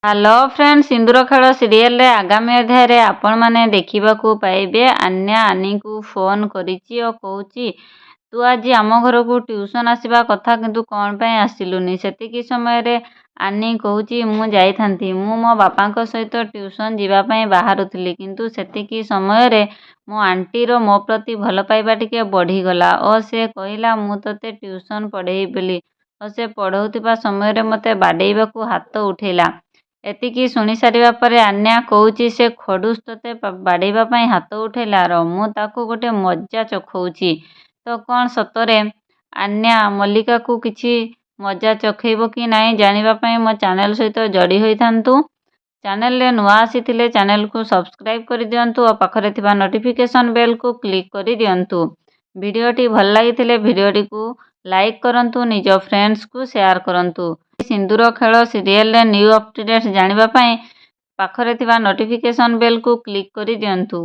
Hello friend, ସିନ୍ଦୁର ଖେଳ ସିରିଏଲରେ ଆଗାମୀ ଅଧ୍ୟାୟରେ ଆପଣମାନେ ଦେଖିବାକୁ ପାଇବେ ଆନ୍ୟା ଆନିକୁ ଫୋନ କରିଛି ଓ କହୁଛି, ତୁ ଆଜି ଆମ ଘରକୁ ଟ୍ୟୁସନ ଆସିବା କଥା କିନ୍ତୁ କ'ଣ ପାଇଁ ଆସିଲୁନି? ସେତିକି ସମୟରେ ଆନି କହୁଛି, ମୁଁ ଯାଇଥାନ୍ତି। ମୁଁ ମୋ ବାପାଙ୍କ ସହିତ ଟ୍ୟୁସନ ଯିବା ପାଇଁ ବାହାରୁଥିଲି, କିନ୍ତୁ ସେତିକି ସମୟରେ ମୋ ଆଣ୍ଟିର ମୋ ପ୍ରତି ଭଲ ପାଇବା ଟିକେ ବଢ଼ିଗଲା ଓ ସେ କହିଲା ମୁଁ ତୋତେ ଟ୍ୟୁସନ ପଢ଼େଇବି ବୋଲି ଓ ସେ ପଢ଼ଉଥିବା ସମୟରେ ମୋତେ ବାଡ଼େଇବାକୁ ହାତ ଉଠେଇଲା। ଏତିକି ଶୁଣିସାରିବା ପରେ ଆନ୍ୟା କହୁଛି, ସେ ଖଡ଼ୁସ୍ ତୋତେ ବାଡ଼େଇବା ପାଇଁ ହାତ ଉଠେଇଲା? ମୁଁ ତାକୁ ଗୋଟେ ମଜା ଚଖଉଛି। ତ କ'ଣ ସତରେ ଆନ୍ୟା ମଲ୍ଲିକାକୁ କିଛି ମଜା ଚଖେଇବ କି ନାହିଁ ଜାଣିବା ପାଇଁ ମୋ ଚ୍ୟାନେଲ ସହିତ ଯୋଡ଼ି ହୋଇଥାନ୍ତୁ। ଚ୍ୟାନେଲରେ ନୂଆ ଆସିଥିଲେ ଚ୍ୟାନେଲକୁ ସବସ୍କ୍ରାଇବ୍ କରିଦିଅନ୍ତୁ ଓ ପାଖରେ ଥିବା ନୋଟିଫିକେସନ୍ ବେଲକୁ କ୍ଲିକ୍ କରିଦିଅନ୍ତୁ। ଭିଡ଼ିଓଟି ଭଲ ଲାଗିଥିଲେ ଭିଡ଼ିଓଟିକୁ ଲାଇକ୍ କରନ୍ତୁ, ନିଜ ଫ୍ରେଣ୍ଡସ୍କୁ ସେୟାର କରନ୍ତୁ। ସିନ୍ଦୁର ଖେଳ ସିରିଏଲରେ ନ୍ୟୁ ଅପଡେଟ୍ସ ଜାଣିବା ପାଇଁ ପାଖରେ ଥିବା ନୋଟିଫିକେସନ୍ ବେଲକୁ କ୍ଲିକ୍ କରିଦିଅନ୍ତୁ।